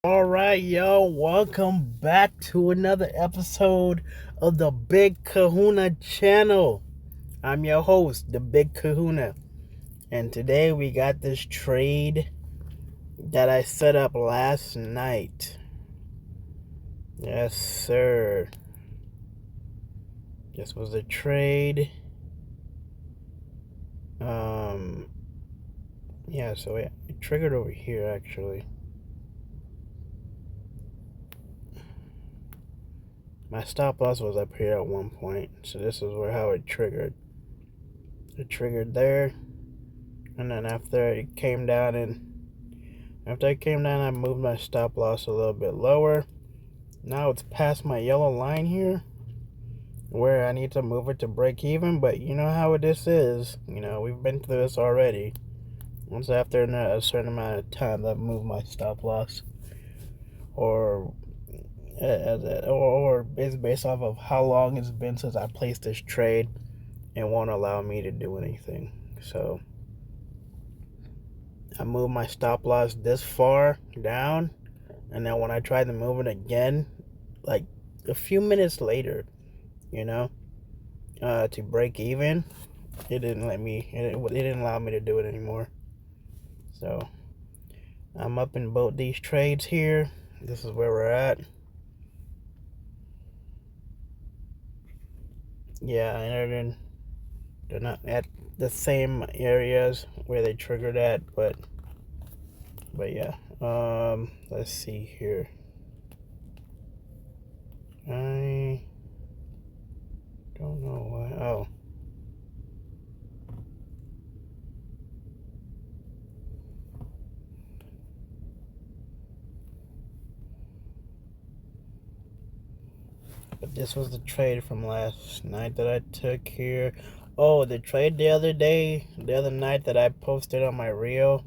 All right, yo, welcome back to another episode of the Big Kahuna channel. I'm your host, the Big Kahuna, and today we got this trade that I set up last night. Yes, sir. This was a trade. Yeah, so it triggered over here actually. My stop loss was up here at one point, so this is how it triggered. It triggered there, and then after it came down, I moved my stop loss a little bit lower. Now it's past my yellow line here, where I need to move it to break even. But you know how this is. We've been through this already. Once after a certain amount of time, I've moved my stop loss, or it's based off of how long it's been since I placed this trade, and won't allow me to do anything. So I moved my stop loss this far down, and then when I tried to move it again, like a few minutes later, to break even, it didn't let me. It didn't allow me to do it anymore. So I'm up in both these trades here. This is where we're at. Yeah, and they're not at the same areas where they triggered at, but yeah. Let's see here. I don't know why. Oh. But this was the trade from last night that I took here. Oh, the trade the other night that I posted on my reel.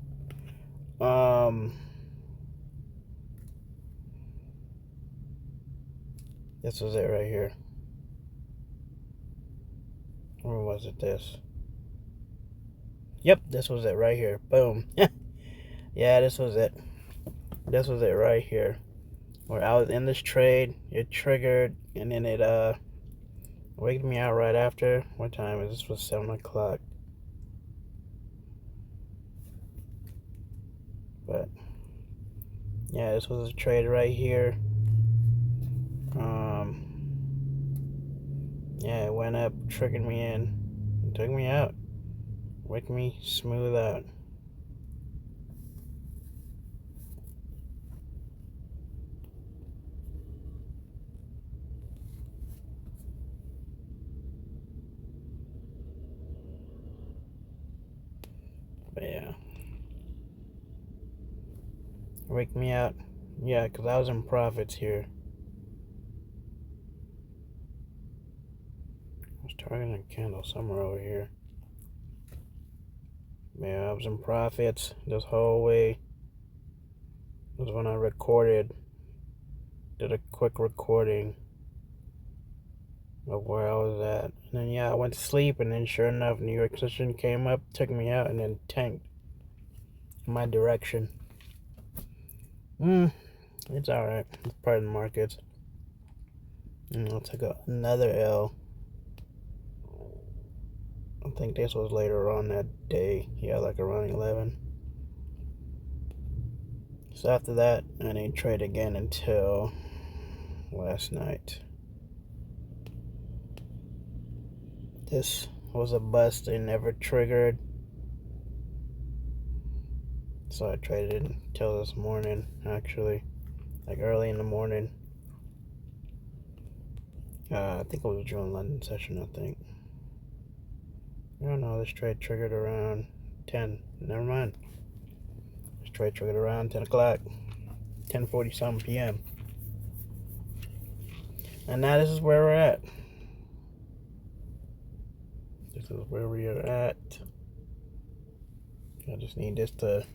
This was it right here. Or was it this? Yep, this was it right here. Boom. Yeah, this was it. This was it right here. Where I was in this trade, it triggered, and then it waked me out right after. What time is this? Was 7 o'clock. But yeah, this was a trade right here. Yeah, it went up, triggered me in, and took me out. Waked me smooth out. But yeah, wake me out. Yeah, because I was in profits here. I was targeting a candle somewhere over here. Yeah, I was in profits this whole way. This was when I did a quick recording of where I was at. And then, yeah, I went to sleep, and then sure enough, New York session came up, took me out, and then tanked in my direction. It's alright. It's part of the markets. And I'll take another L. I think this was later on that day. Yeah, like around 11. So after that, I didn't trade again until last night. This was a bust. It never triggered. So I traded until this morning, actually. Like early in the morning. I think it was during London session, I think. I don't know, this trade triggered around 10. Never mind. This trade triggered around 10 o'clock. 10:40 something p.m. And now this is where we're at. This is where we are at. I just need this to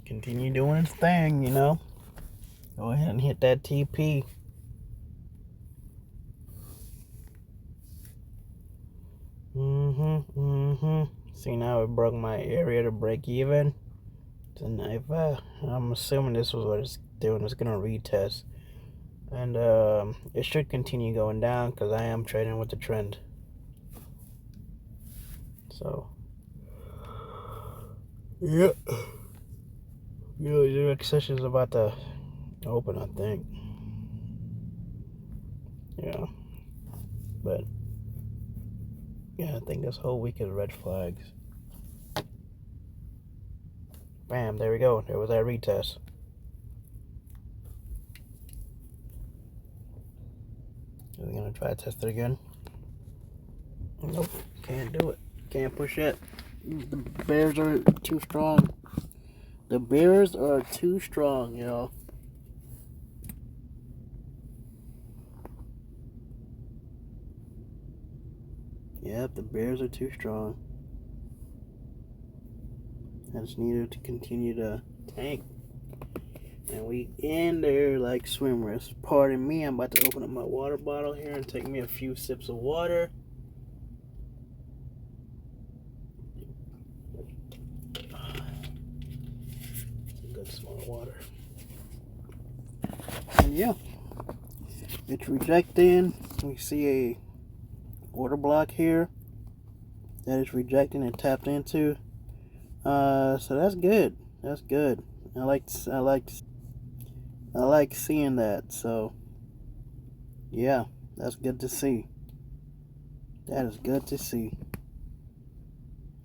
continue doing its thing, Go ahead and hit that TP. See, now it broke my area to break even. And I'm assuming this was what it's doing. It's gonna retest, and it should continue going down because I am trading with the trend. So, yeah, your next session is about to open, I think. Yeah, but yeah, I think this whole week is red flags. Bam, there we go. There was that retest. Are we gonna try to test it again? Nope, can't do it. Can't push it. The bears are too strong. The bears are too strong, y'all. Yep, the bears are too strong. I just needed to continue to tank. And we in there like swimmers. Pardon me, I'm about to open up my water bottle here and take me a few sips of water. Good small water. And yeah, it's rejecting. We see a order block here that is rejecting and tapped into. So that's good. That's good. I like seeing that. So yeah, that's good to see. That is good to see.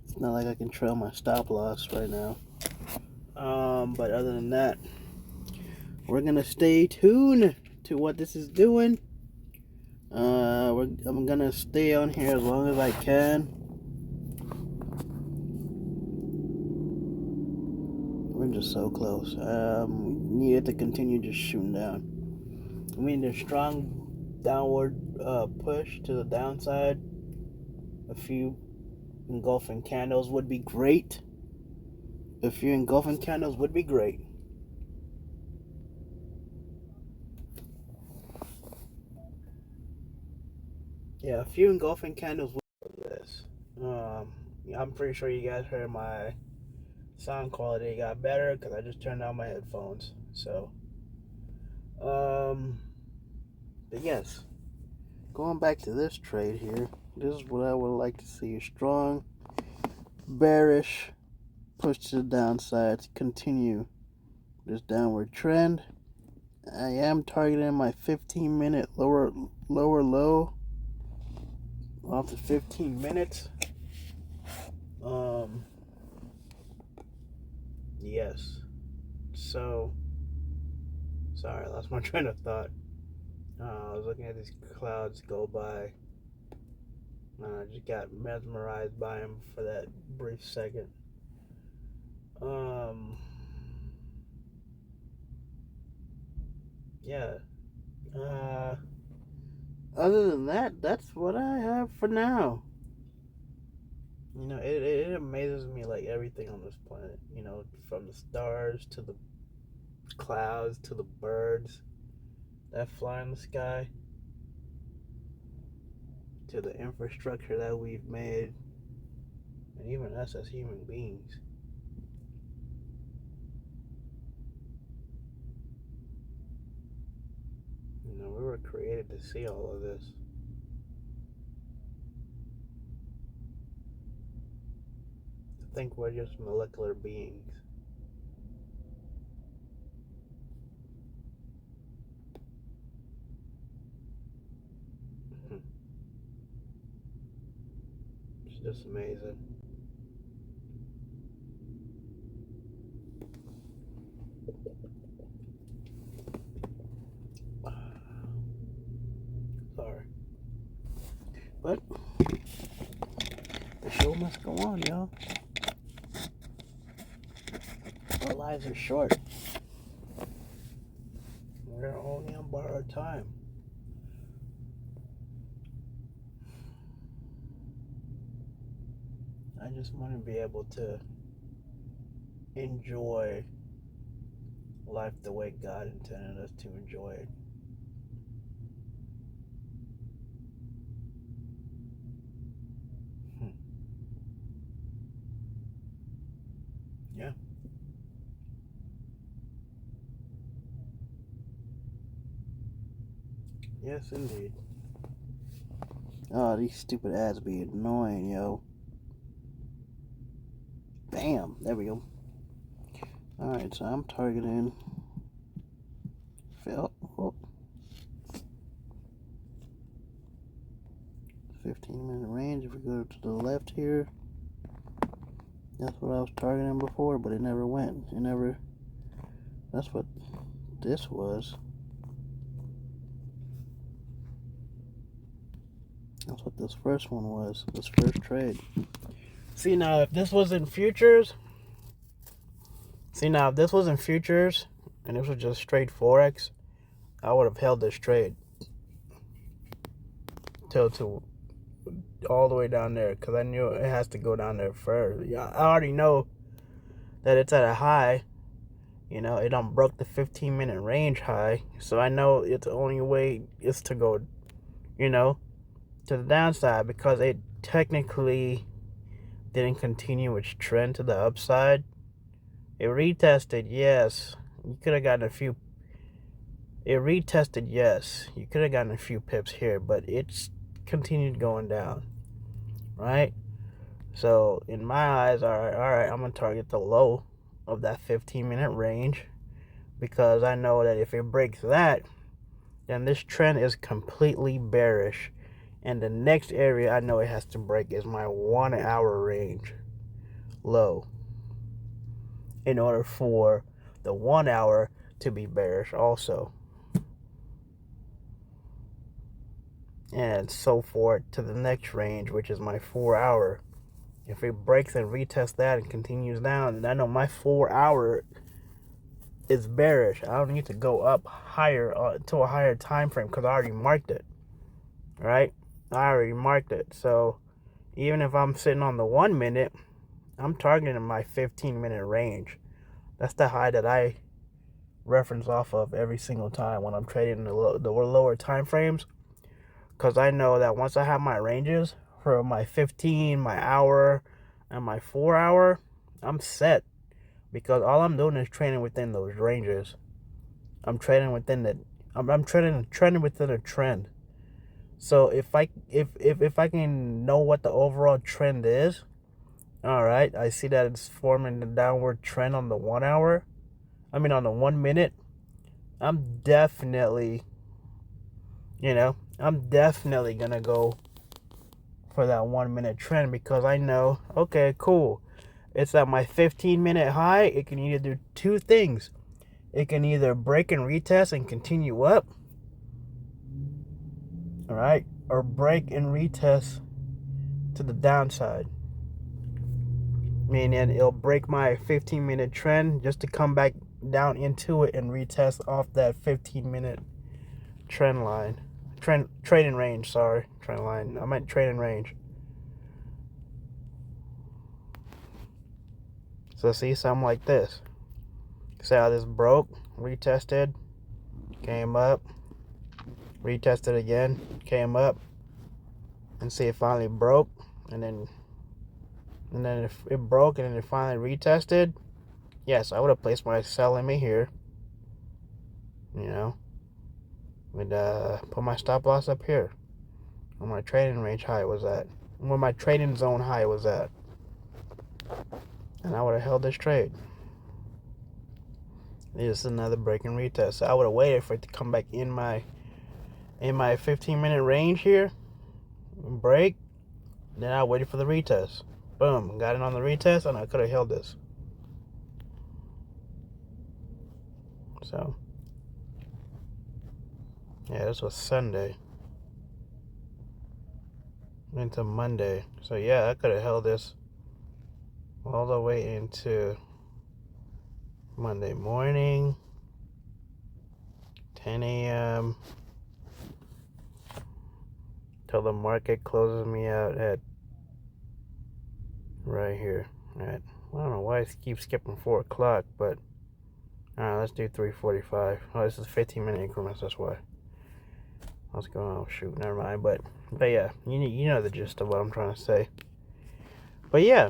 It's not like I can trail my stop loss right now. But other than that, we're gonna stay tuned to what this is doing. I'm gonna stay on here as long as I can. We're just so close. We need to continue just shooting down. We need a strong downward push to the downside. A few engulfing candles would be great. A few engulfing candles would be great. Yeah, a few engulfing candles would be this. I'm pretty sure you guys heard my sound quality got better because I just turned on my headphones. So, but yes, going back to this trade here, this is what I would like to see: a strong, bearish push to the downside to continue this downward trend. I am targeting my 15-minute lower low off the 15 minutes. Yes. So, sorry, I lost my train of thought. I was looking at these clouds go by. I just got mesmerized by them for that brief second. Yeah. Other than that, that's what I have for now. You know, it amazes me like everything on this planet. You know, from the stars to the clouds to the birds that fly in the sky to the infrastructure that we've made, and even us as human beings. You know, we were created to see all of this. To think we're just molecular beings. It's just amazing. Sorry. But the show must go on, y'all. Our lives are short. We're only on borrowed time. I just want to be able to enjoy life the way God intended us to enjoy it. Yeah. Yes, indeed. Oh, these stupid ads be annoying, yo. Bam. There we go. Alright, so I'm targeting... Oh, 15-minute range. If we go to the left here, that's what I was targeting before, but it never went. It never... That's what this was. That's what this first one was. This first trade. See, now, if this wasn't futures... and this was just straight Forex, I would have held this trade till all the way down there, because I knew it has to go down there first. Yeah, I already know that it's at a high. You know, it done broke the 15-minute range high, so I know its only way is to go, you know, to the downside, because it technically didn't continue its trend to the upside. It retested, yes. You could have gotten a few. It retested, yes. You could have gotten a few pips here, but it's continued going down, right? So in my eyes, all right, I'm gonna target the low of that 15-minute range, because I know that if it breaks that, then this trend is completely bearish, and the next area I know it has to break is my 1 hour range low, in order for the 1 hour to be bearish also, and so forth to the next range, which is my 4 hour. If it breaks and retests that and continues down, then I know my 4 hour is bearish. I don't need to go up higher to a higher time frame, because I already marked it, right? I already marked it. So even if I'm sitting on the 1 minute, I'm targeting my 15-minute range. That's the high that I reference off of every single time when I'm trading the lower time frames, because I know that once I have my ranges for my 15, my hour, and my 4 hour, I'm set, because all I'm doing is trading within those ranges. I'm trading within the I'm trending within a trend. So if I can know what the overall trend is, all right, I see that it's forming the downward trend on the 1 hour. On the 1 minute. I'm definitely gonna go for that 1 minute trend, because I know, okay, cool, it's at my 15-minute high. It can either do two things. It can either break and retest and continue up, all right, or break and retest to the downside, meaning it'll break my 15-minute trend just to come back down into it and retest off that 15-minute trend line. Trading range, sorry. Trend line. I meant trading range. So see, something like this. See how this broke, retested, came up, retested again, came up, and see, it finally broke, and then if it broke and then it finally retested, yes, I would have placed my sell limit here. Would put my stop loss up here, where my trading range high was at, where my trading zone high was at, and I would have held this trade. This is another break and retest. So I would have waited for it to come back in my 15-minute range here, break, then I waited for the retest. Boom, got it on the retest, and I could have held this. So yeah, this was Sunday into Monday. So yeah, I could have held this all the way into Monday morning, 10 a.m. till the market closes me out at right here. I don't know why I keep skipping 4 o'clock, but alright, let's do 3:45. Oh, this is 15-minute increments, that's why. What's going on? Shoot, never mind. But yeah, you know the gist of what I'm trying to say. But yeah,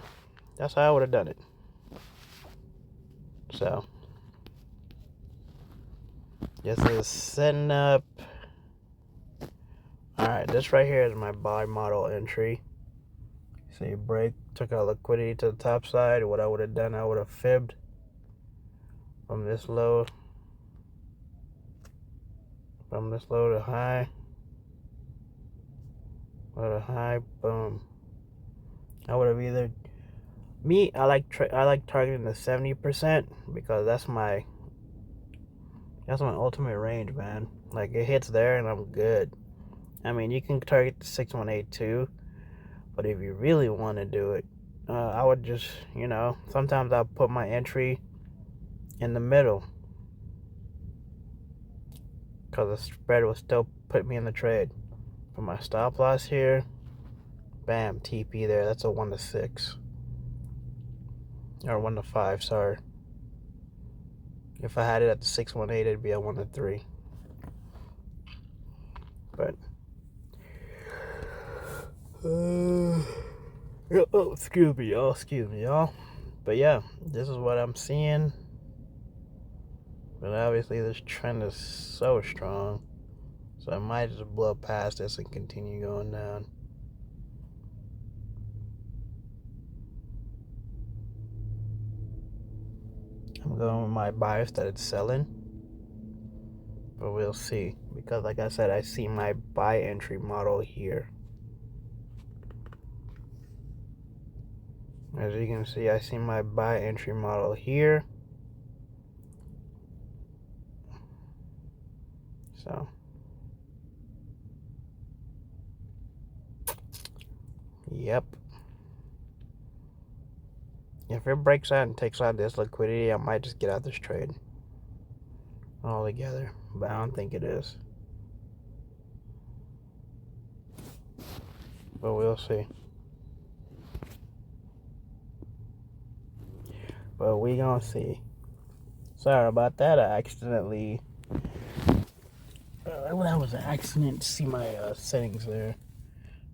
that's how I would have done it. So this is setting up Alright, this right here is my buy model entry. See, break, took out liquidity to the top side. What I would have done, I would have fibbed from this low to high. Low to high, boom. I would have either I like targeting the 70% because that's my ultimate range, man. Like, it hits there and I'm good. I mean, you can target the 618 too, but if you really want to do it, I would just, sometimes I'll put my entry in the middle because the spread will still put me in the trade. For my stop loss here, bam, TP there. That's a 1 to 6. Or 1 to 5, sorry. If I had it at the 618, it'd be a 1 to 3. But excuse me, y'all. But yeah, this is what I'm seeing. But obviously, this trend is so strong, so I might just blow past this and continue going down. I'm going with my bias that it's selling, but we'll see. Because like I said, I see my buy entry model here. As you can see, I see my buy entry model here. So, yep. If it breaks out and takes out this liquidity, I might just get out this trade altogether. But I don't think it is. But we'll see. But we gonna see. Sorry about that. I accidentally... that was an accident to see my settings there.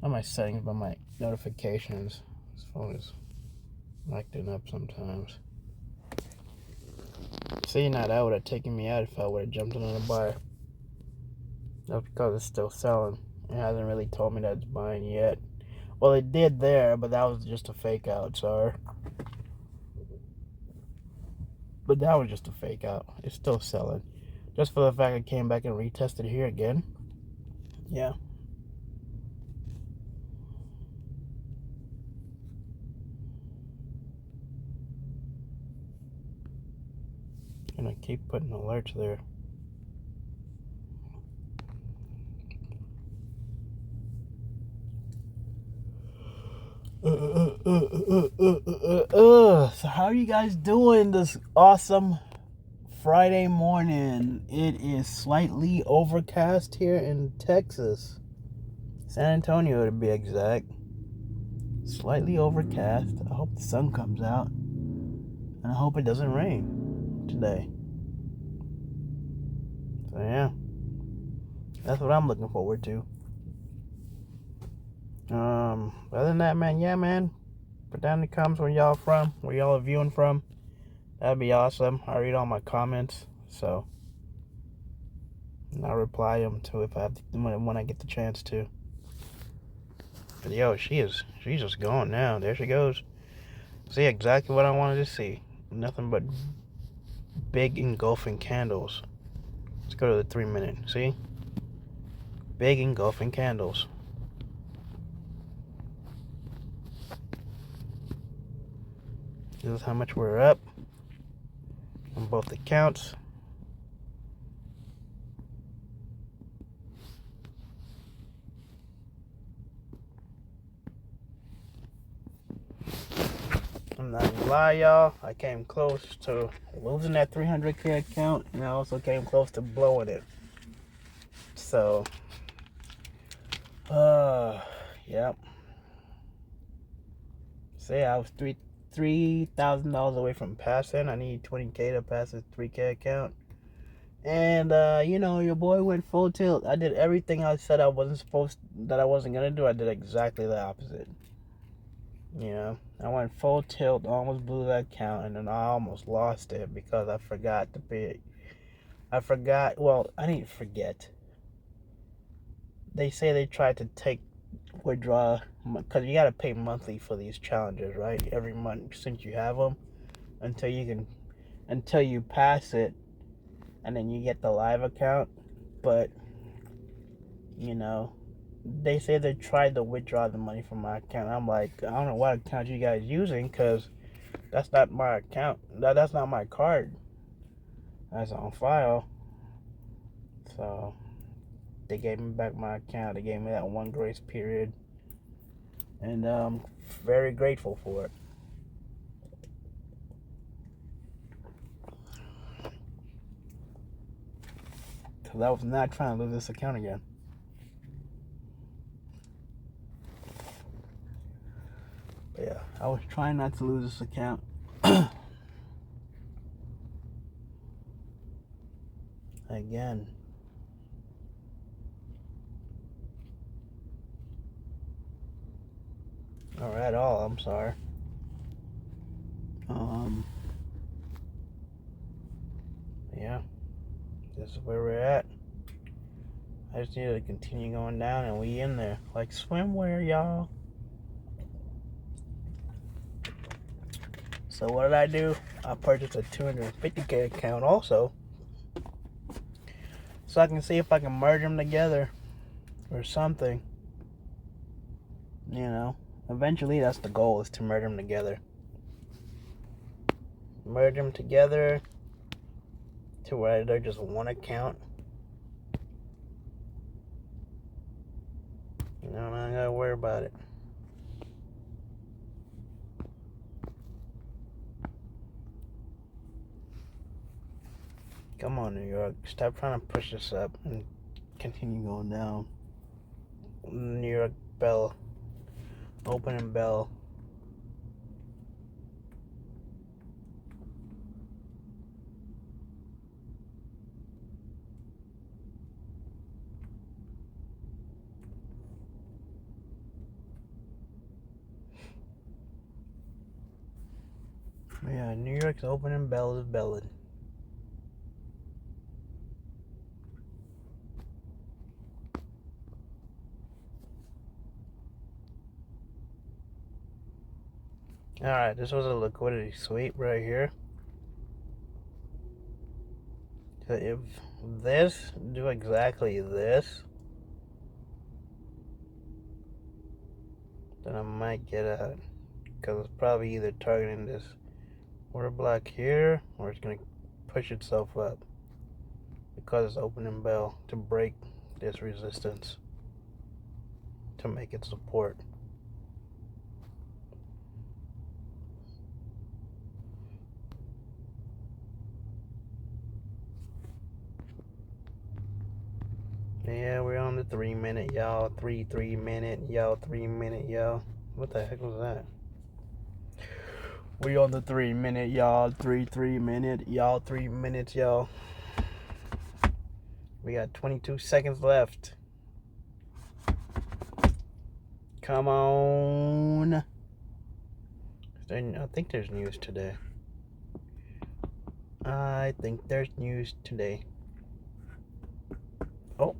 Not my settings, but my notifications. This phone is acting up sometimes. See, now that would have taken me out if I would have jumped in on a buy. That's because it's still selling. It hasn't really told me that it's buying yet. Well, it did there, but that was just a fake out, sorry. But that was just a fake out. It's still selling. Just for the fact I came back and retested here again. Yeah. And I keep putting alerts there. So how are you guys doing this awesome Friday morning? It is slightly overcast here in Texas. San Antonio to be exact. Slightly overcast. I hope the sun comes out. And I hope it doesn't rain today. So yeah. That's what I'm looking forward to. Other than that, man, yeah, man. Put down in the comments where y'all from, where y'all are viewing from. That'd be awesome. I read all my comments, so and I'll reply them too if I have to, when I get the chance to. But yo, she's just gone now. There she goes. See exactly what I wanted to see. Nothing but big engulfing candles. Let's go to the 3-minute. See? Big engulfing candles. This is how much we're up on both accounts. I'm not gonna lie, y'all. I came close to losing that 300K account, and I also came close to blowing it. So, yep. See, I was $3,000 away from passing. I need 20K to pass this 3K account. And your boy went full tilt. I did everything I said I wasn't gonna do. I did exactly the opposite. I went full tilt, almost blew that account, and then I almost lost it because I forgot to pay. I didn't forget. they say they tried to withdraw, because you got to pay monthly for these challenges, right? Every month since you have them, until you pass it, and then you get the live account. But you know, they say they tried to withdraw the money from my account. I'm like, I don't know what account you guys using, because that's not my account. That's not my card that's on file. So they gave me back my account. They gave me that one grace period, and I'm very grateful for it. Because I was not trying to lose this account again. But yeah, I was trying not to lose this account. Again. Or at all, I'm sorry. Yeah, this is where we're at. I just need to continue going down, and we in there. Like swimwear, y'all. So what did I do? I purchased a 250K account also, so I can see if I can merge them together or something. You know, eventually that's the goal, is to merge them together. Merge them together to where they're just one account. You know, I don't gotta worry about it. Come on, New York. Stop trying to push this up and continue going down. New York bell. Opening bell. Yeah, New York's opening bell is belling. Alright, this was a liquidity sweep right here. So if this do exactly this, then I might get out, because it's probably either targeting this order block here, or it's going to push itself up because it's opening bell to break this resistance to make it support. Yeah, we're on the 3 minute, y'all. 3 minute, y'all. 3 minute, y'all. What the heck was that? We on the 3 minute, y'all. 3 minute, y'all. 3 minutes, y'all. We got 22 seconds left. Come on. I think there's news today. I think there's news today. Oh.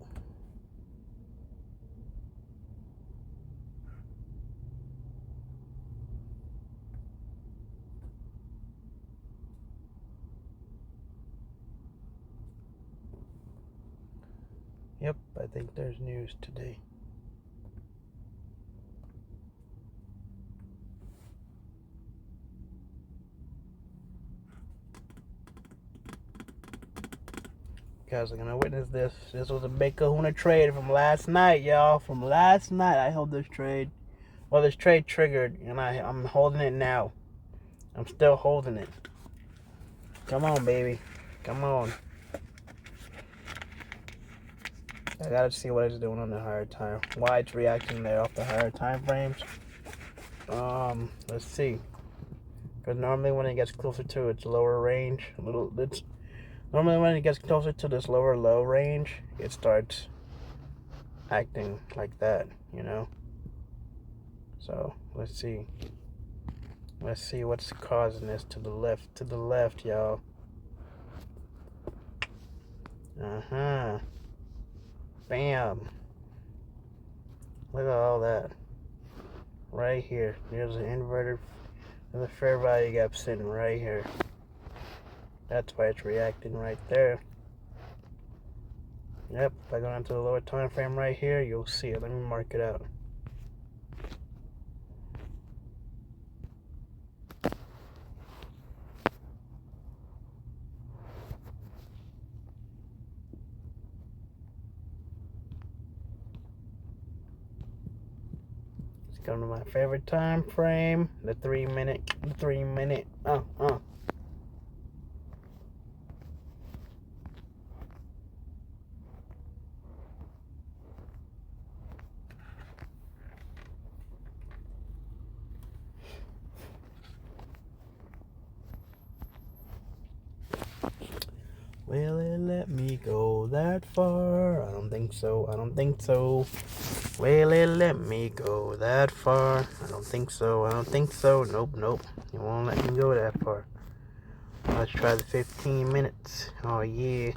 Yep, I think there's news today. You guys are gonna witness this. This was a big kahuna trade from last night, y'all. From last night, I held this trade. Well, this trade triggered, and I'm holding it now. I'm still holding it. Come on, baby. Come on. I gotta see what it's doing on the higher time. Why it's reacting there off the higher time frames. Let's see. Because normally when it gets closer to its lower range, normally when it gets closer to this lower low range, it starts acting like that, you know. So let's see. Let's see what's causing this to the left, y'all. Bam. Look at all that. Right here. There's an inverted. There's a fair value gap sitting right here. That's why it's reacting right there. Yep, if I go down to the lower time frame right here, you'll see it. Let me mark it out. Let's come to my favorite time frame, the 3 minute. Will it let me go that far? I don't think so. I don't think so. Will it let me go that far? I don't think so. I don't think so. Nope, nope. It won't let me go that far. Let's try the 15 minutes. Oh, yeah.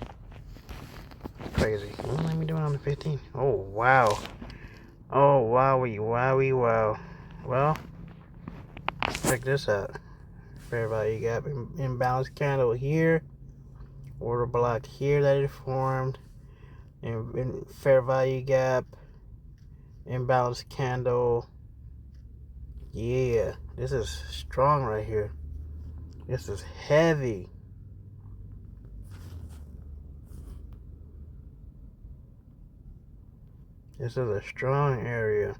Crazy. It won't let me do it on the 15. Oh, wow. Oh, wowie, wowie, wow. Well, check this out. Fair value gap imbalance candle here. Order block here that it formed. And fair value gap imbalance candle. Yeah, this is strong right here. This is heavy. This is a strong area.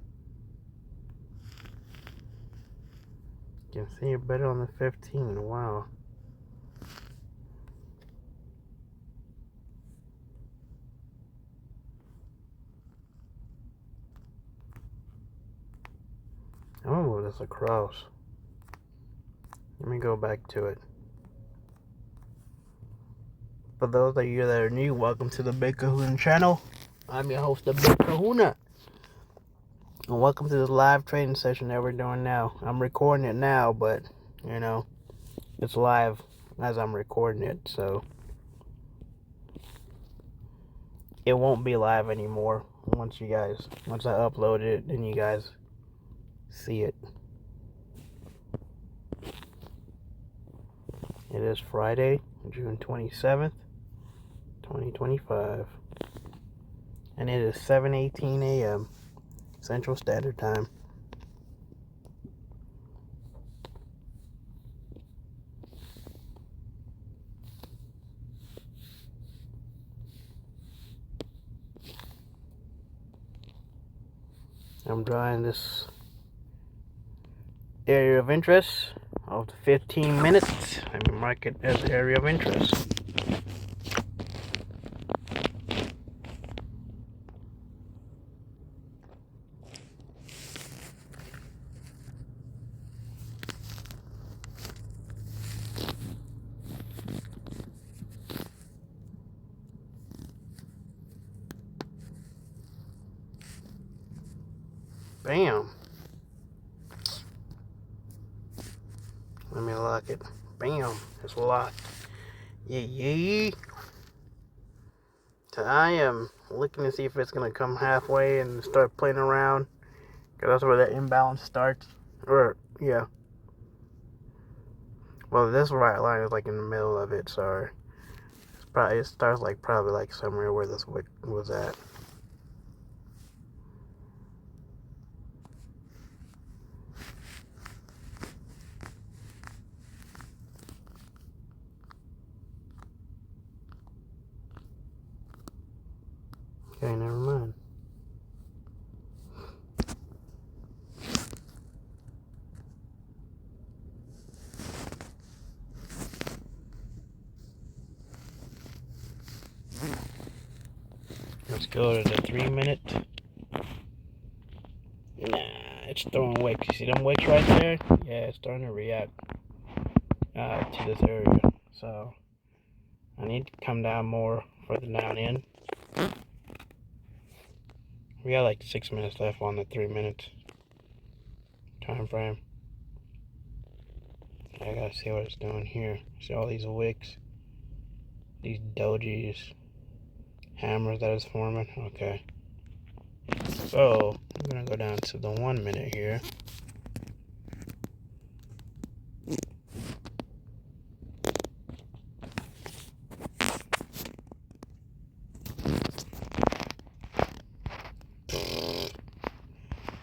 You can see it better on the 15. Wow. I'm gonna move this across. Let me go back to it. For those of you that are new, welcome to the Big Kahuna channel. I'm your host, the Big Kahuna. And welcome to this live trading session that we're doing now. I'm recording it now, but, you know, it's live as I'm recording it, so it won't be live anymore once I upload it, then you guys see it. It is Friday, June 27th, 2025. And it is 7:18 a.m. Central Standard Time. I'm drawing this area of interest of the 15 minutes. Let me mark it as area of interest. Bam. Let me lock it. Bam. It's locked. Yeah. So I am looking to see if it's going to come halfway and start playing around. Because that's where the imbalance starts. Or, yeah. Well, this right line is like in the middle of it, so it starts probably like somewhere where this wick was at. Okay, never mind. Let's go to the 3 minute. Nah, it's throwing wicks. You see them wicks right there? Yeah, it's starting to react to this area. So I need to come down more further down in. We got like 6 minutes left on the 3 minute time frame. I gotta see what it's doing here. See all these wicks, these dojis, hammers that it's forming. Okay. So I'm gonna go down to the 1 minute here.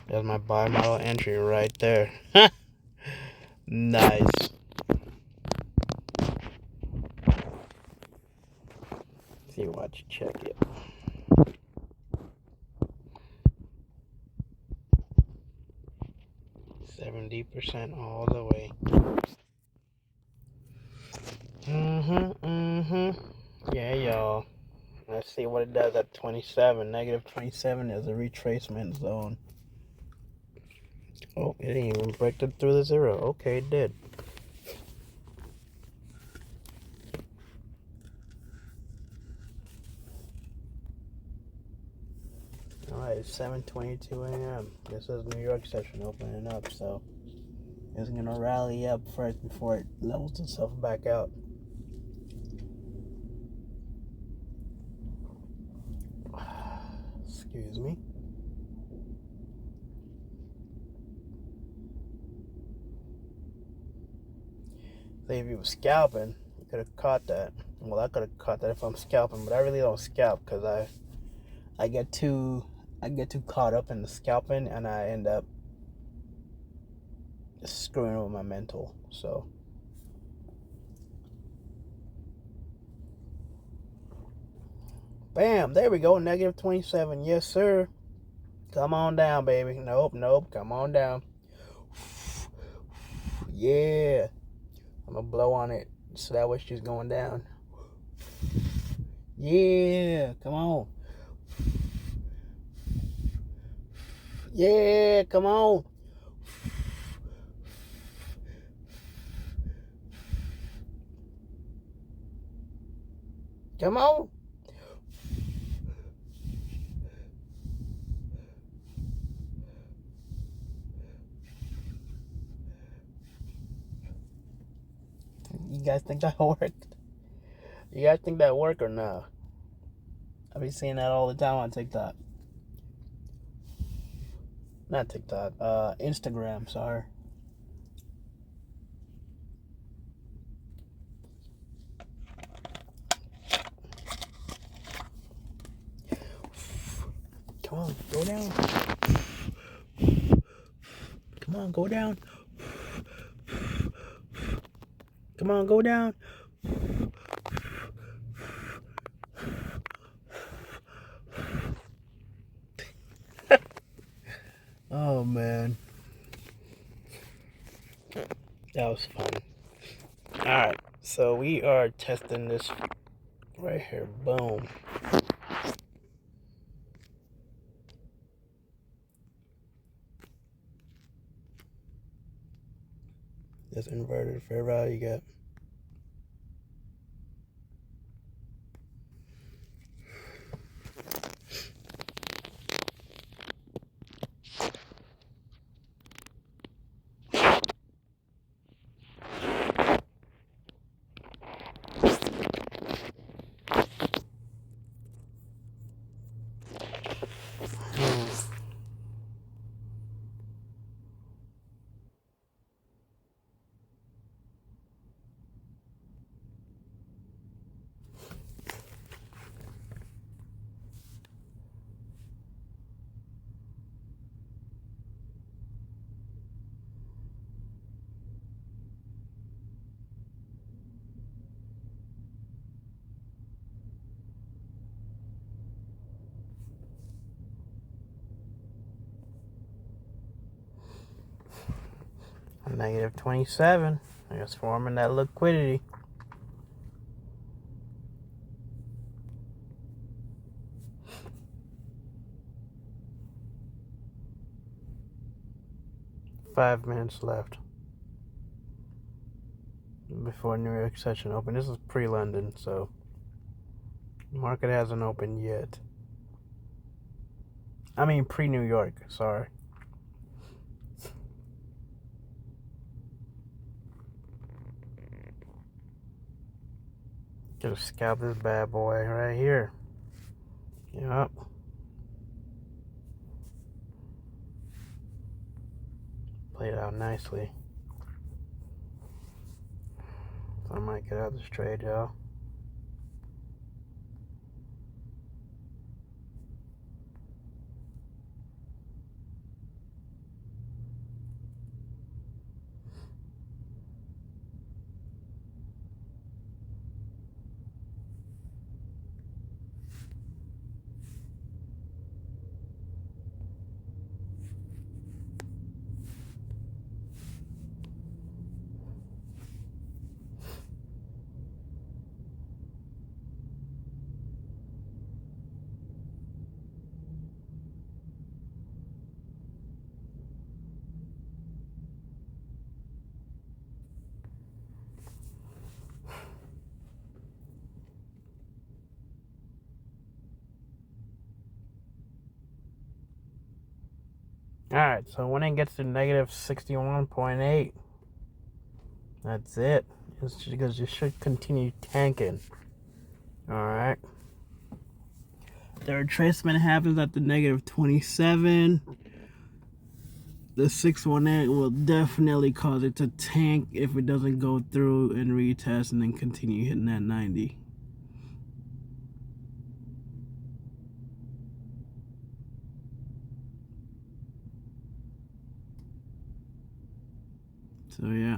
There's my buy model entry right there. Nice. See, watch, check it. %70 all the way. Yeah, y'all. Let's see what it does at 27. Negative 27 is a retracement zone. Oh, it didn't even break through the zero. Okay, it did. Alright, it's 7:22 a.m. This is New York session opening up, so it's gonna rally up first before it levels itself back out. Excuse me. So if you were scalping, you could have caught that. Well, I could have caught that if I'm scalping, but I really don't scalp because I get too caught up in the scalping and I end up screwing with my mental. So bam, there we go. Negative 27. Yes, sir. Come on down, baby. Nope. Come on down. Yeah. I'm gonna blow on it so that way she's going down. Yeah. Come on. Yeah. Come on. Come on. You guys think that worked? You guys think that worked or not? I be seeing that all the time on TikTok. Not TikTok. Instagram. Sorry. Come on, go down. Come on, go down. Come on, go down. Oh, man. That was fun. Alright, so we are testing this right here. Boom. This inverted fair value gap. Negative 27. It's forming that liquidity. Five minutes left before New York session open. This is pre-London, so the market hasn't opened yet. I mean pre-New York, sorry. Just scalp this bad boy right here. Yep. played out nicely. So I might get out of this trade, y'all. Alright, so when it gets to negative 61.8, that's it. It's just because you should continue tanking. Alright. The retracement happens at the negative 27. The 618 will definitely cause it to tank if it doesn't go through and retest and then continue hitting that 90. So yeah.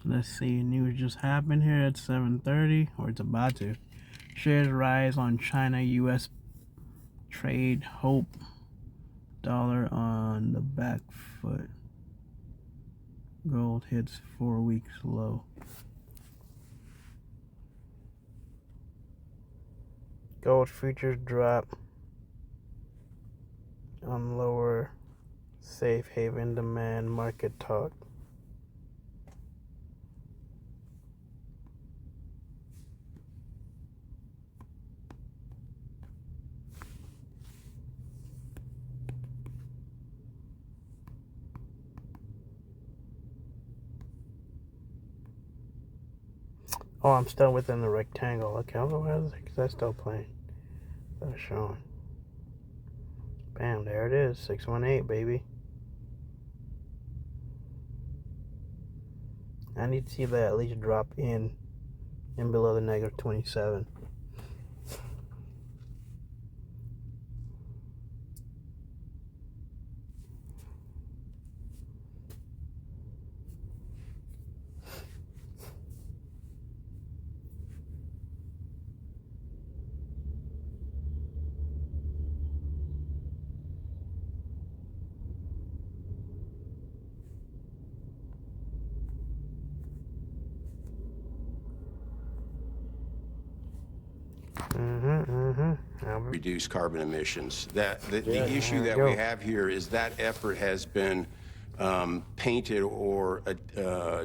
Let's see, news just happened here at 7:30, or it's about to. Shares rise on China-U.S. trade hope. Dollar on the back foot. Gold hits 4 weeks low. Gold futures drop on lower safe haven demand market talk. Oh, I'm still within the rectangle. Okay, I don't know because that's still playing. That's showing. Bam, there it is. 618, baby. I need to see that at least drop in below the negative 27. Reduce carbon emissions. The issue that we have here is that effort has been painted or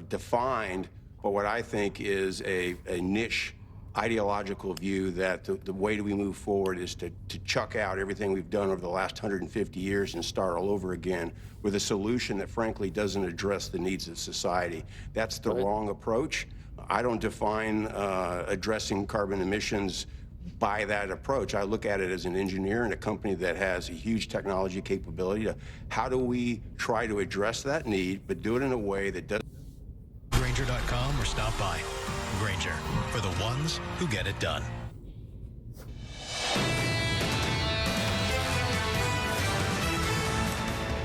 defined by what I think is a niche ideological view that the way we move forward is to chuck out everything we've done over the last 150 years and start all over again with a solution that frankly doesn't address the needs of society. That's the wrong approach. I don't define addressing carbon emissions by that approach. I look at it as an engineer and a company that has a huge technology capability to how do we try to address that need, but do it in a way that doesn't. Grainger.com or stop by. Grainger, for the ones who get it done.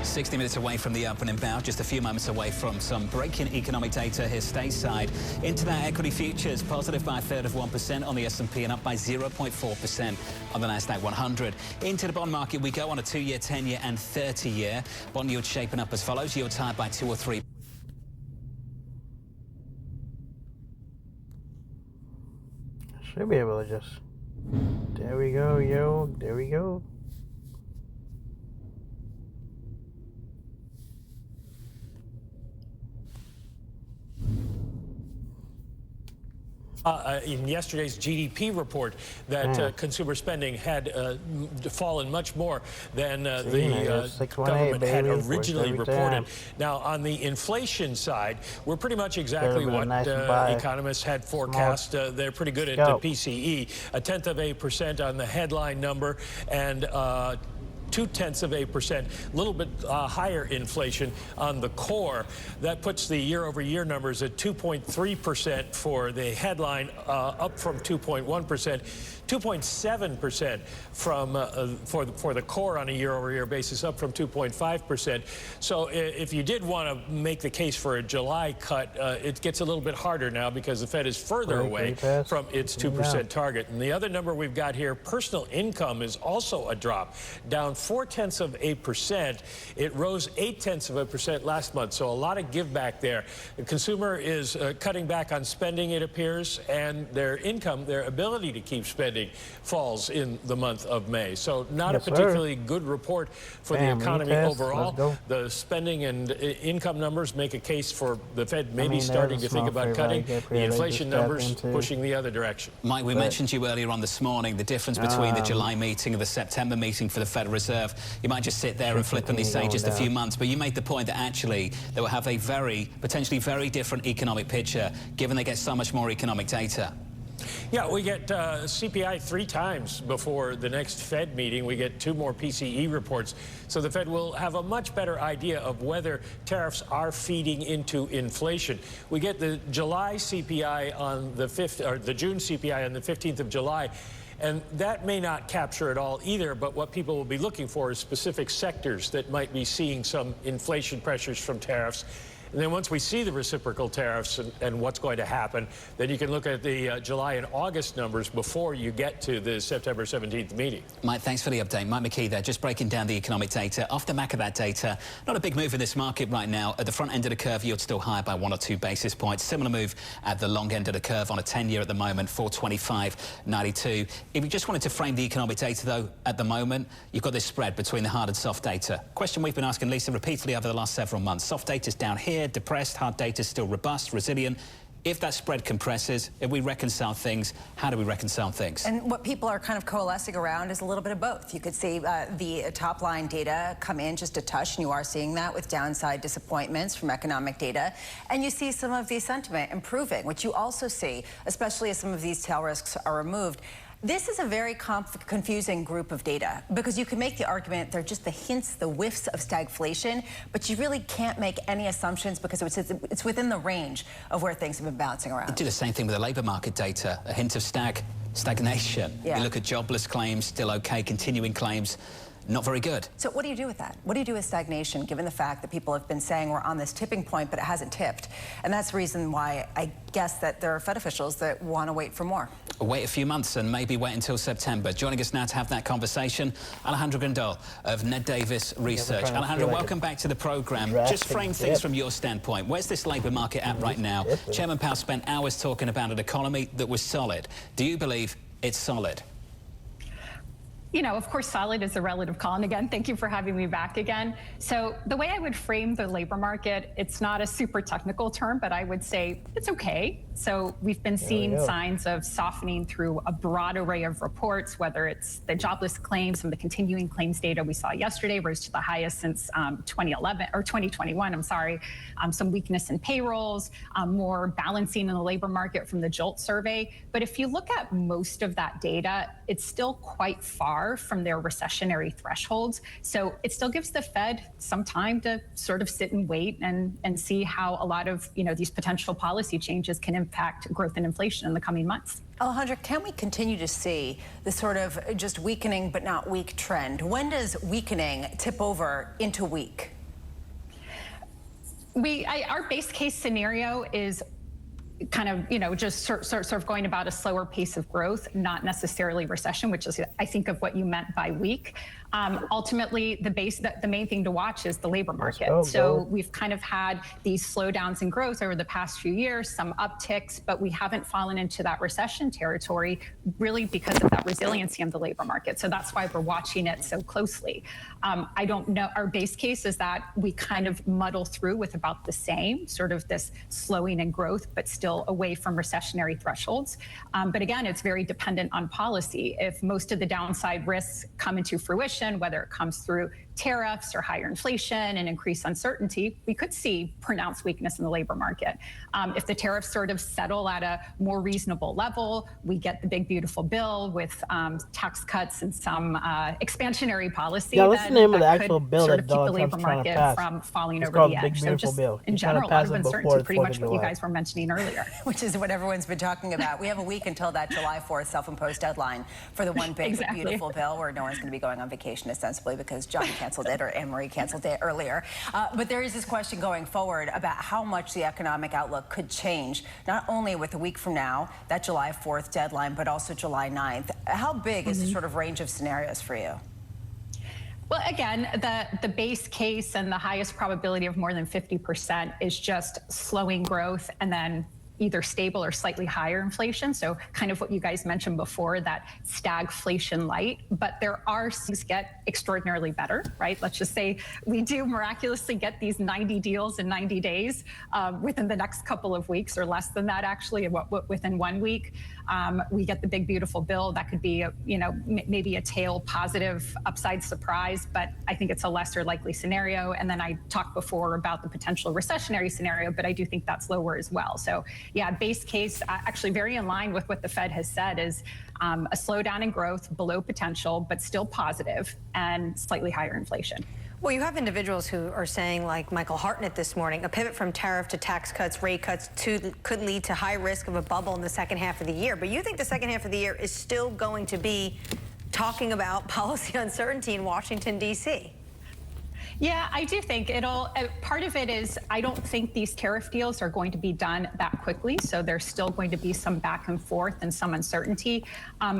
"60 minutes away from the opening bout, just a few moments away from some breaking economic data here stateside. Into that equity futures, positive by a third of 1% on the S&P and up by 0.4% on the Nasdaq 100. Into the bond market we go on a 2-year, 10-year and 30-year. Bond yield shaping up as follows. Yields higher by 2 or 3. Should be able to just... There we go, yo. There we go. in yesterday's GDP report that consumer spending had fallen much more than the government had originally reported. Now, on the inflation side, we're pretty much exactly what economists had forecast. They're pretty good at the PCE, 0.1% on the headline number, and 0.2%, a little bit higher inflation on the core. That puts the year-over-year numbers at 2.3% for the headline, up from 2.1%. 2.7% from for the core on a year-over-year basis, up from 2.5%. So if you did want to make the case for a July cut, it gets a little bit harder now because the Fed is further away from its 2% target. And the other number we've got here, personal income, is also a drop, down 0.4%. It rose 0.8% last month, so a lot of give back there. The consumer is cutting back on spending, it appears, and their income, their ability to keep spending, falls in the month of May. So not a particularly good report for the economy overall. The spending and income numbers make a case for the Fed maybe starting to think about cutting. The inflation numbers pushing the other direction. Mike, we mentioned to you earlier on this morning the difference between the July meeting and the September meeting for the Federal Reserve. You might just sit there and flippantly say just a few months, but you made the point that actually they will have a potentially very different economic picture given they get so much more economic data. Yeah, we get CPI 3 times before the next Fed meeting. We get 2 more PCE reports. So the Fed will have a much better idea of whether tariffs are feeding into inflation. We get the July CPI on the 5th, or the June CPI on the 15th of July. And that may not capture it all either, but what people will be looking for is specific sectors that might be seeing some inflation pressures from tariffs. And then once we see the reciprocal tariffs and what's going to happen, then you can look at the July and August numbers before you get to the September 17th meeting. Mike, thanks for the update. Mike McKee there, just breaking down the economic data. Off the back of that data, not a big move in this market right now. At the front end of the curve, yield still higher by 1 or 2 basis points. Similar move at the long end of the curve on a 10-year at the moment, 425.92. If you just wanted to frame the economic data, though, at the moment, you've got this spread between the hard and soft data. Question we've been asking Lisa repeatedly over the last several months. Soft data's down here, depressed, hard data still robust, resilient. If that spread compresses, if we reconcile things, how do we reconcile things? And what people are kind of coalescing around is a little bit of both. You could see the top line data come in just a touch, and you are seeing that with downside disappointments from economic data. And you see some of the sentiment improving, which you also see, especially as some of these tail risks are removed. This is a very confusing group of data because you can make the argument they're just the hints, the whiffs of stagflation, but you really can't make any assumptions because it's within the range of where things have been bouncing around. You do the same thing with the labour market data, a hint of stagnation. Yeah. You look at jobless claims, still okay, continuing claims, not very good. So what do you do with that? What do you do with stagnation, given the fact that people have been saying we're on this tipping point, but it hasn't tipped? And that's the reason why I guess that there are Fed officials that want to wait for more. Wait a few months and maybe wait until September. Joining us now to have that conversation, Alejandro Grandal of Ned Davis Research. Alejandro, welcome back to the program. Just frame things from your standpoint. Where's this labour market at right now? Chairman Powell spent hours talking about an economy that was solid. Do you believe it's solid? You know, of course, solid is a relative call. And again, thank you for having me back again. So the way I would frame the labor market, it's not a super technical term, but I would say it's okay. So we've been seeing signs of softening through a broad array of reports, whether it's the jobless claims, some of the continuing claims data we saw yesterday rose to the highest since 2021, I'm sorry. Some weakness in payrolls, more balancing in the labor market from the JOLT survey. But if you look at most of that data, it's still quite far from their recessionary thresholds. So it still gives the Fed some time to sort of sit and wait and see how a lot of, these potential policy changes can impact growth and inflation in the coming months. Alejandro, can we continue to see the sort of just weakening but not weak trend? When does weakening tip over into weak? Our base case scenario is kind of, just sort of going about a slower pace of growth, not necessarily recession, which is, I think, of what you meant by weak. Ultimately, the main thing to watch is the labor market. So we've kind of had these slowdowns in growth over the past few years, some upticks, but we haven't fallen into that recession territory really because of that resiliency of the labor market. So that's why we're watching it so closely. I don't know. Our base case is that we kind of muddle through with about the same, sort of this slowing in growth, but still still away from recessionary thresholds. But again, it's very dependent on policy. If most of the downside risks come into fruition, whether it comes through tariffs or higher inflation and increased uncertainty, we could see pronounced weakness in the labor market. If the tariffs sort of settle at a more reasonable level, we get the big, beautiful bill with tax cuts and some expansionary policy. Yeah, what's the name of the actual bill sort that of keep the Donald labor Trump's trying to market pass? from falling It's over called the the Big edge. So Beautiful just Bill. in He's trying to general, a pass lot of it before uncertainty, the pretty 4th much of what you July. guys were mentioning earlier. Which is what everyone's been talking about. We have a week until that July 4th self-imposed deadline for the one big, beautiful bill where no one's going to be going on vacation, ostensibly, because John canceled it or Anne-Marie canceled it earlier. But there is this question going forward about how much the economic outlook could change, not only with a week from now, that July 4th deadline, but also July 9th. How big is the sort of range of scenarios for you? Well, again, the base case and the highest probability of more than 50% is just slowing growth and then either stable or slightly higher inflation. So kind of what you guys mentioned before, that stagflation light. But there are things get extraordinarily better, right? Let's just say we do miraculously get these 90 deals in 90 days within the next couple of weeks, or less than that, actually, within 1 week. We get the big, beautiful bill. That could be, maybe a tail positive upside surprise, but I think it's a lesser likely scenario. And then I talked before about the potential recessionary scenario, but I do think that's lower as well. So yeah, base case, actually very in line with what the Fed has said, is a slowdown in growth below potential, but still positive, and slightly higher inflation. Well, you have individuals who are saying, like Michael Hartnett this morning, a pivot from tariff to tax cuts, rate cuts could lead to high risk of a bubble in the second half of the year. But you think the second half of the year is still going to be talking about policy uncertainty in Washington, D.C.? Yeah, I do think part of it is I don't think these tariff deals are going to be done that quickly. So there's still going to be some back and forth and some uncertainty.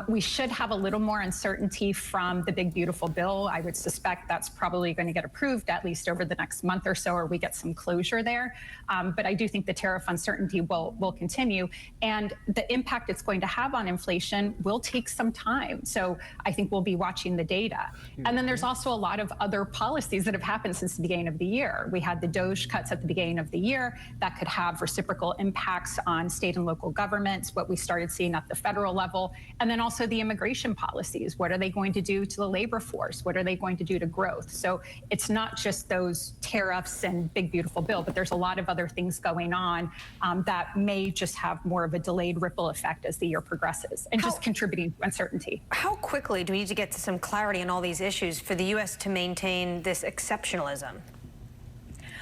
We should have a little more uncertainty from the big, beautiful bill. I would suspect that's probably going to get approved at least over the next month or so, or we get some closure there. But I do think the tariff uncertainty will continue. And the impact it's going to have on inflation will take some time. So I think we'll be watching the data. And then there's also a lot of other policies that have happened since the beginning of the year. We had the DOGE cuts at the beginning of the year that could have reciprocal impacts on state and local governments, what we started seeing at the federal level, and then also the immigration policies. What are they going to do to the labor force? What are they going to do to growth? So it's not just those tariffs and big, beautiful bill, but there's a lot of other things going on that may just have more of a delayed ripple effect as the year progresses, and just contributing to uncertainty. How quickly do we need to get to some clarity on all these issues for the U.S. to maintain this exceptionalism?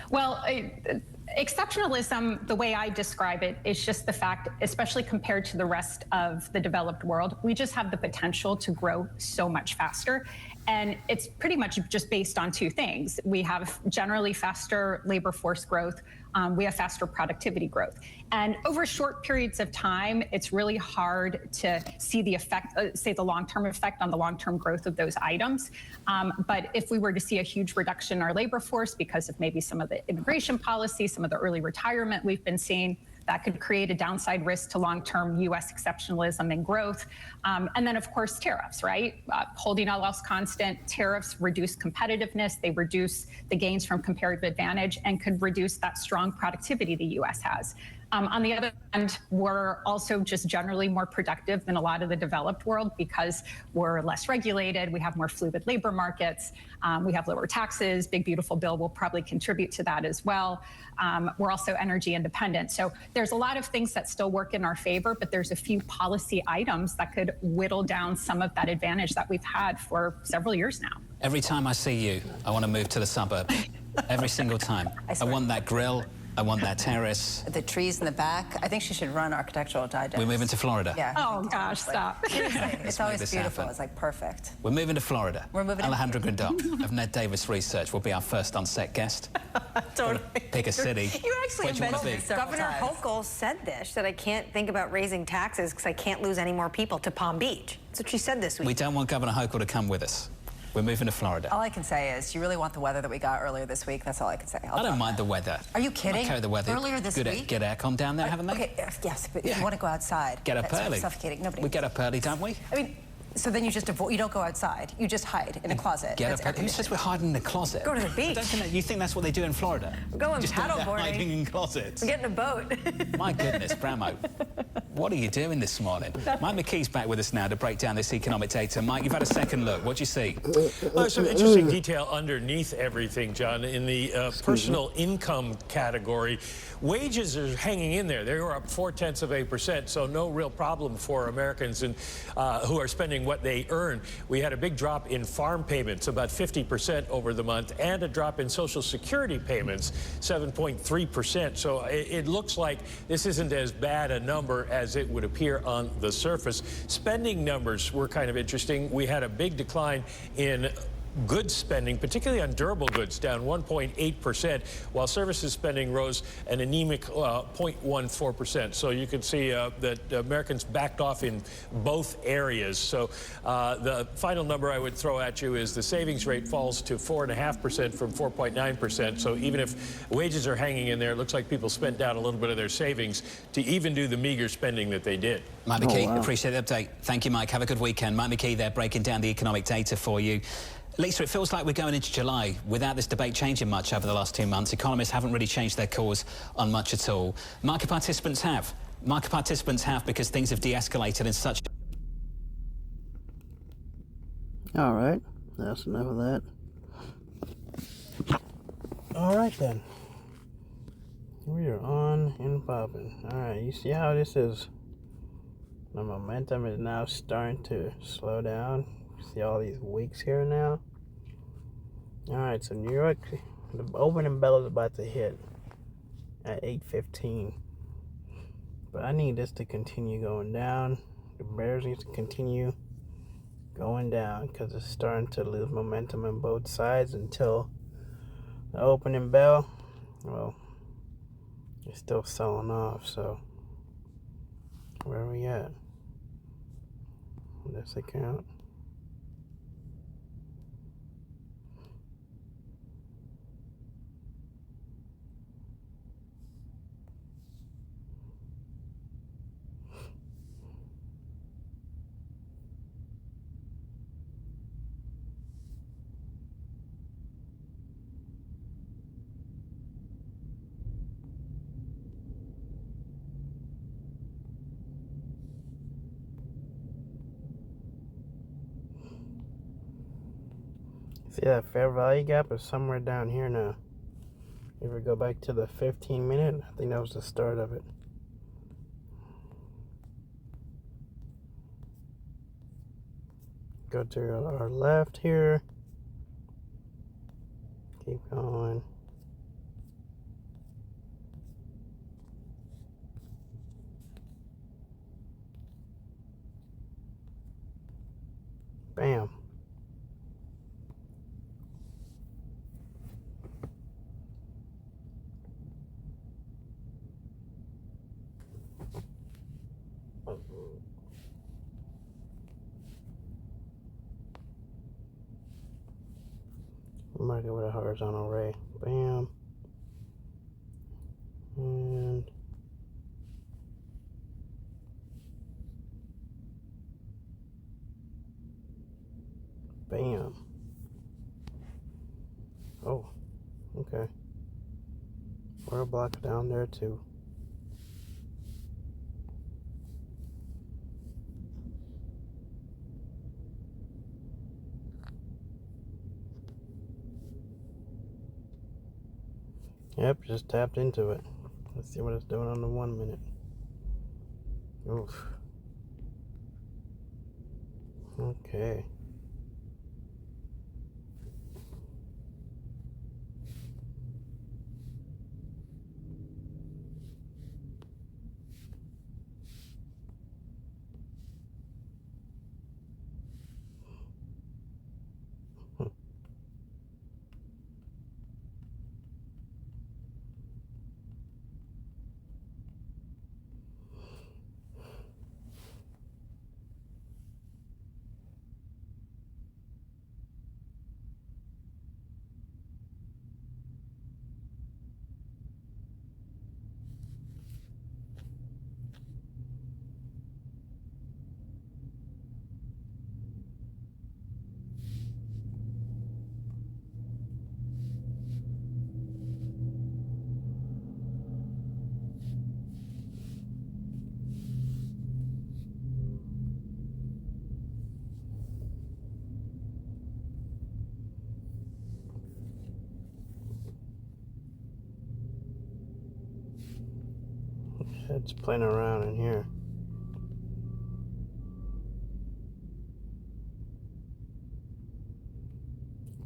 Well, exceptionalism, the way I describe it, is just the fact, especially compared to the rest of the developed world, we just have the potential to grow so much faster. And it's pretty much just based on two things. We have generally faster labor force growth. We have faster productivity growth. And over short periods of time, it's really hard to see the effect, say the long-term effect on the long-term growth of those items. But if we were to see a huge reduction in our labor force because of maybe some of the immigration policy, some of the early retirement we've been seeing, that could create a downside risk to long-term U.S. exceptionalism and growth. And then, of course, tariffs, right? Holding all else constant, tariffs reduce competitiveness. They reduce the gains from comparative advantage and could reduce that strong productivity the U.S. has. On the other hand, we're also just generally more productive than a lot of the developed world because we're less regulated. We have more fluid labor markets. We have lower taxes. Big, beautiful bill will probably contribute to that as well. We're also energy independent. So there's a lot of things that still work in our favor, but there's a few policy items that could whittle down some of that advantage that we've had for several years now. Every time I see you, I want to move to the suburbs. Every single time. I want that grill. I want that terrace. The trees in the back. I think she should run Architectural Digest. We're moving to Florida. Yeah. Oh, gosh, stop. It's always beautiful. It's like perfect. We're moving to Florida. We're moving Alejandra Gridot of Ned Davis Research will be our first on-set guest. Totally. Pick a city. You actually invented Governor Hochul said this, that I can't think about raising taxes because I can't lose any more people to Palm Beach. That's what she said this week. We don't want Governor Hochul to come with us. We're moving to Florida. All I can say is you really want the weather that we got earlier this week. That's all I can say. I don't mind the weather. Are you kidding? I don't care the weather. Earlier this week? Good aircon down there, haven't they? Okay, yes, but if you want to go outside. Get up that's early. Suffocating. Nobody. We get up early, don't we? I mean, So then you just avoid, you don't go outside. You just hide in a closet. Get up. Who says we're hiding in a closet? Go to the beach. You think that's what they do in Florida? We're going just paddleboarding. Hiding in closets. We're getting a boat. My goodness, Bramo. What are you doing this morning? Mike McKee's back with us now to break down this economic data. Mike, you've had a second look. What do you see? Well, there's some interesting detail underneath everything, John. In the personal income category, wages are hanging in there. They were up 0.4%, so no real problem for Americans who are spending what they earn. We had a big drop in farm payments, about 50% over the month, and a drop in Social Security payments, 7.3%. So it looks like this isn't as bad a number as it would appear on the surface. Spending numbers were kind of interesting. We had a big decline in goods spending, particularly on durable goods, down 1.8%, while services spending rose an anemic 0.14%. So you can see that Americans backed off in both areas. So the final number I would throw at you is the savings rate falls to 4.5% from 4.9%. So even if wages are hanging in there, it looks like people spent down a little bit of their savings to even do the meager spending that they did. Mike McKee, appreciate the update. Thank you, Mike. Have a good weekend. Mike McKee there breaking down the economic data for you. Lisa, it feels like we're going into July without this debate changing much over the last 2 months. Economists haven't really changed their course on much at all. Market participants have. Market participants have because things have de-escalated in such... All right, that's enough of that. All right, then. We are on and popping. All right, you see how this is? The momentum is now starting to slow down. See all these weeks here now? All right, so New York, the opening bell is about to hit at 8:15. But I need this to continue going down. The bears need to continue going down because it's starting to lose momentum on both sides until the opening bell. Well, it's still selling off, so where are we at? This account. See that fair value gap is somewhere down here now. If we go back to the 15-minute, I think that was the start of it. Go to our left here. Keep going. Bam. Mark it with a horizontal ray. Bam. And bam. Oh, okay. We're a block down there too. Yep, just tapped into it. Let's see what it's doing on the 1 minute. Oof. Okay. It's playing around in here.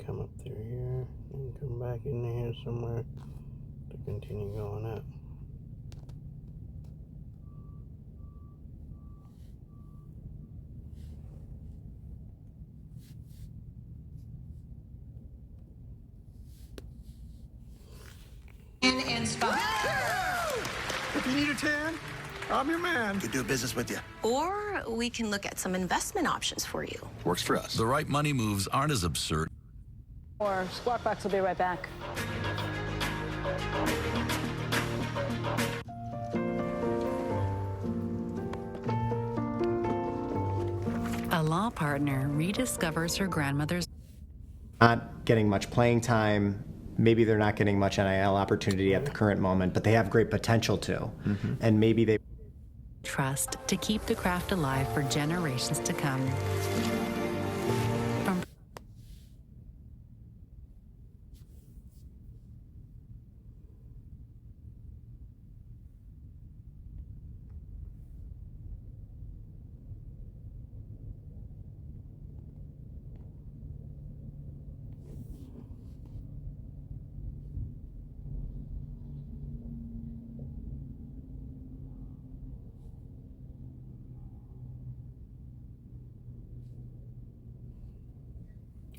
Come up through here and come back in here somewhere to continue going up. And stop. If you need a tan, I'm your man. Could do business with you. Or we can look at some investment options for you. Works for us. The right money moves aren't as absurd. Or Squawk Box will be right back. A law partner rediscovers her grandmother's. Not getting much playing time. Maybe they're not getting much NIL opportunity at the current moment, but they have great potential to. And maybe they trust to keep the craft alive for generations to come. From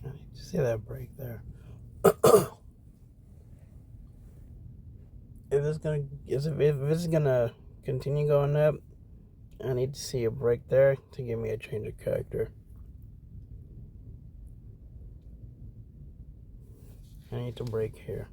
I need to see that break there. If it's gonna continue going up, I need to see a break there to give me a change of character. I need to break here.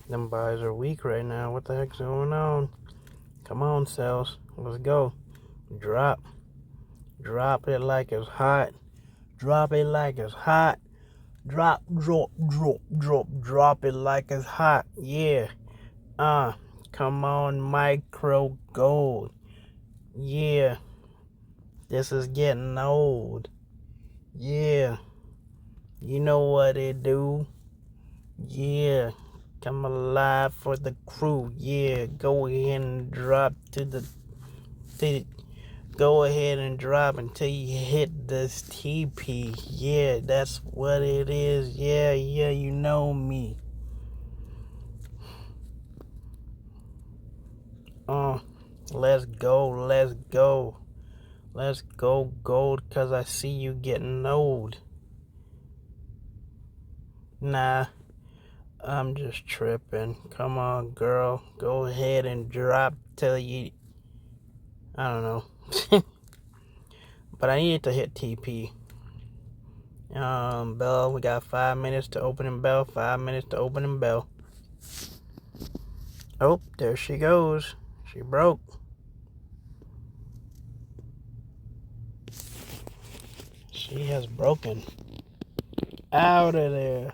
Them buys are weak right now. What the heck's going on? Come on, sales. Let's go. Drop. Drop it like it's hot. Drop it like it's hot. Drop it like it's hot. Yeah. Come on, micro gold. Yeah. This is getting old. Yeah. You know what it do. Yeah. Come alive for the crew. Yeah. Go ahead and drop go ahead and drop until you hit this TP. Yeah, that's what it is. Yeah, you know me. Let's go. Let's go gold, cause I see you getting old. Nah, I'm just tripping. Come on, girl. Go ahead and drop till you, I don't know. But I needed to hit TP. Bell, we got 5 minutes to opening bell. 5 minutes to opening bell. Oh, there she goes. She broke. She has broken. Out of there.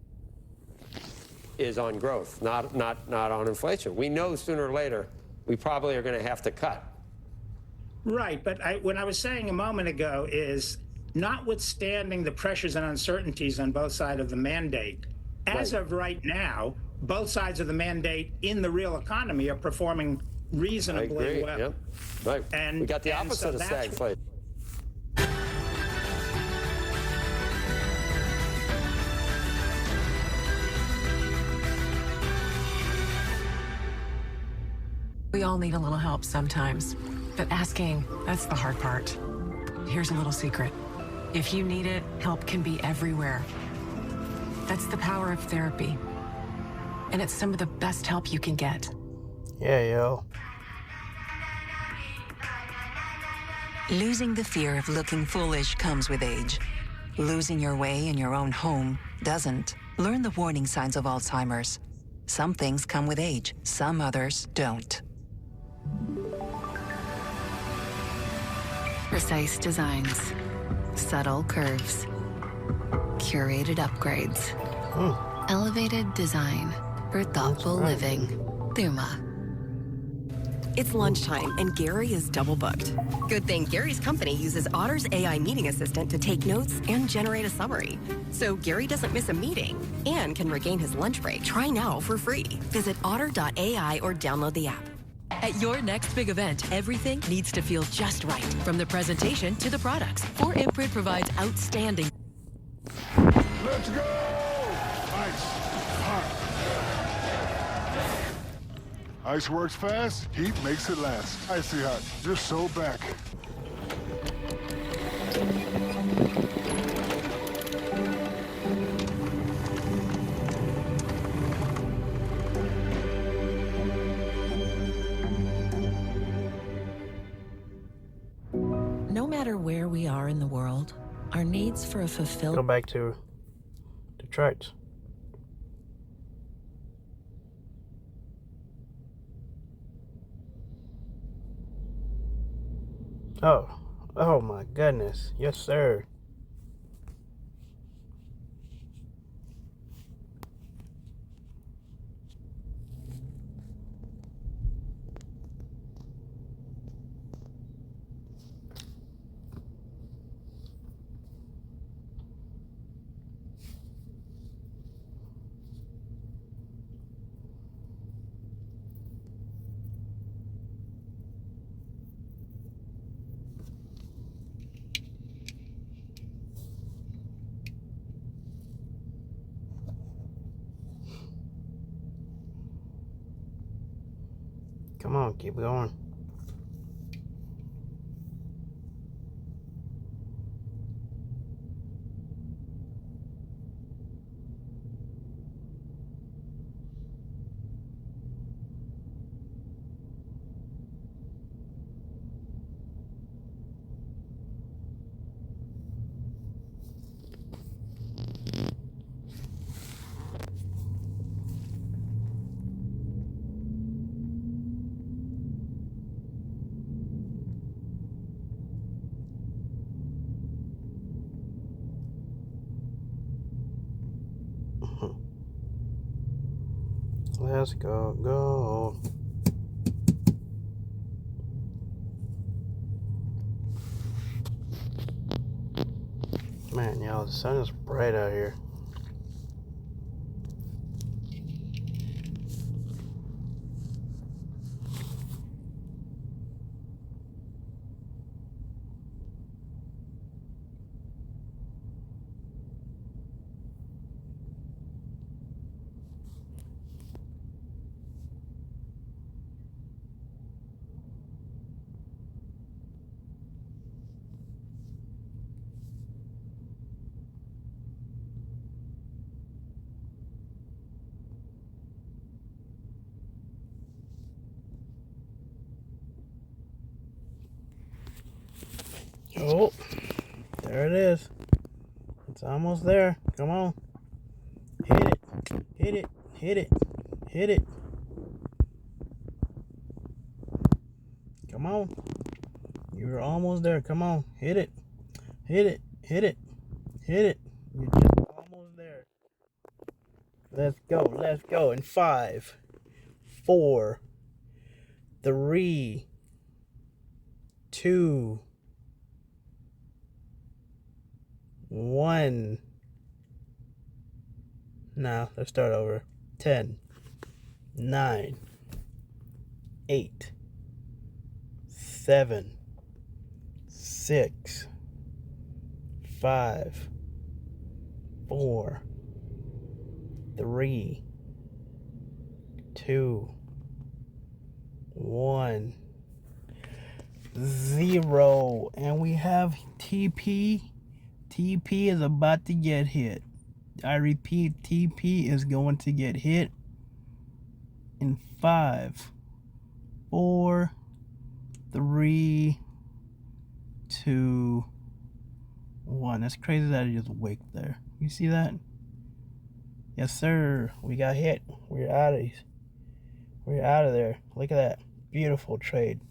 is on growth, not on inflation. We know sooner or later we probably are going to have to cut. Right, but what I was saying a moment ago is, notwithstanding the pressures and uncertainties on both sides of the mandate, as of right now, both sides of the mandate in the real economy are performing reasonably well. Yep. Right. And we got the opposite of stagflation. We all need a little help sometimes, but asking, that's the hard part. Here's a little secret. If you need it, help can be everywhere. That's the power of therapy. And it's some of the best help you can get. Yeah, yo. Losing the fear of looking foolish comes with age. Losing your way in your own home doesn't. Learn the warning signs of Alzheimer's. Some things come with age, some others don't. Precise designs, subtle curves, curated upgrades, elevated design for thoughtful living. Thuma. It's lunchtime, and Gary is double booked. Good thing Gary's company uses Otter's AI meeting assistant to take notes and generate a summary. So Gary doesn't miss a meeting and can regain his lunch break. Try now for free. Visit otter.ai or download the app. At your next big event, everything needs to feel just right. From the presentation to the products, 4imprint provides outstanding. Let's go! Ice. Hot. Ice works fast, heat makes it last. Icy hot, just so back. No matter where we are in the world, our needs for a fulfilled... Go back to the charts. Oh my goodness. Yes, sir. Come on, keep going. Let's go. Man, y'all, the sun is bright out here. Oh, there it is. It's almost there. Come on. Hit it. Hit it. Hit it. Hit it. Come on. You're almost there. Come on. Hit it. Hit it. Hit it. Hit it. You're just almost there. Let's go. Let's go. In 5, 4, 3, 2, 1. Now, let's start over. 10, 9, 8, 7, 6, 5, 4, 3, 2, 1, 0. And we have TP. TP is about to get hit. I repeat, TP is going to get hit in 5, 4, 3, 2, 1. That's crazy that it just wicked there. You see that? Yes, sir. We got hit. We're out of these. We're out of there. Look at that. Beautiful trade.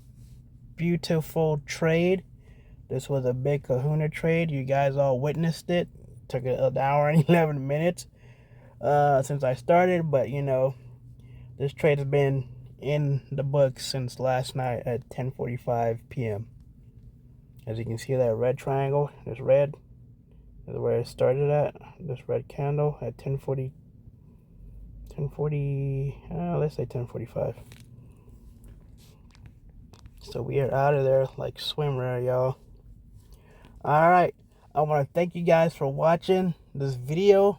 Beautiful trade. This was a big kahuna trade. You guys all witnessed it. Took an hour and 11 minutes since I started. But, you know, this trade has been in the books since last night at 10:45 p.m. As you can see, that red triangle, this red, is where it started at. This red candle at 10:40, let's say 10:45. So we are out of there like swimwear, y'all. Alright, I want to thank you guys for watching this video.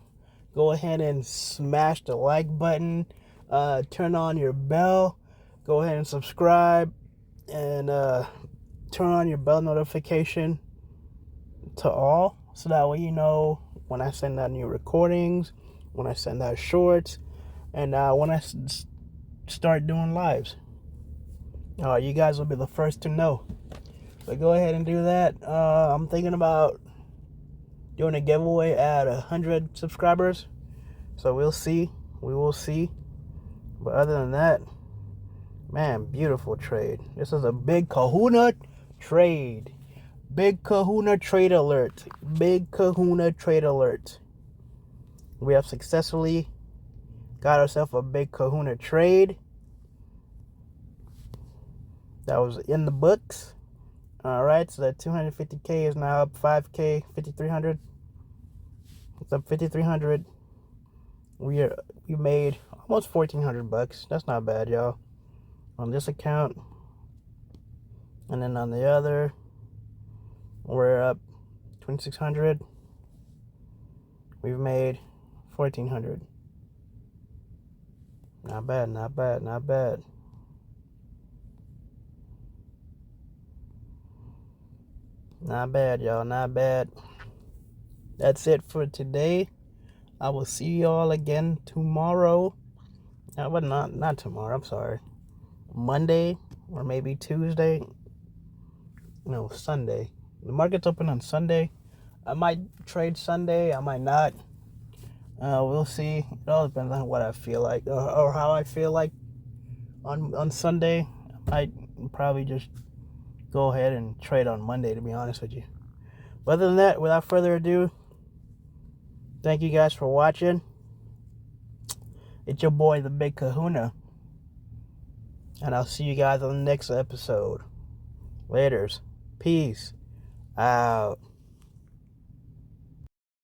Go ahead and smash the like button. Turn on your bell. Go ahead and subscribe. And turn on your bell notification to all. So that way you know when I send out new recordings, when I send out shorts, and when I start doing lives. You guys will be the first to know. So go ahead and do that. I'm thinking about doing a giveaway at 100 subscribers. So we'll see. We will see. But other than that, man, beautiful trade. This is a big kahuna trade. Big kahuna trade alert. Big kahuna trade alert. We have successfully got ourselves a big kahuna trade. That was in the books. Alright, so that 250K is now up 5K, 5,300. It's up 5,300. We made almost 1,400 bucks. That's not bad, y'all. On this account. And then on the other, we're up 2,600. We've made 1,400. Not bad, not bad, not bad. Not bad, y'all. Not bad. That's it for today. I will see y'all again tomorrow. But not tomorrow. I'm sorry. Monday or maybe Tuesday. No, Sunday. The market's open on Sunday. I might trade Sunday. I might not. We'll see. It all depends on what I feel like or how I feel like on Sunday. I might probably just go ahead and trade on Monday, to be honest with you. But other than that, without further ado, thank you guys for watching. It's your boy, the Big Kahuna. And I'll see you guys on the next episode. Laters. Peace out.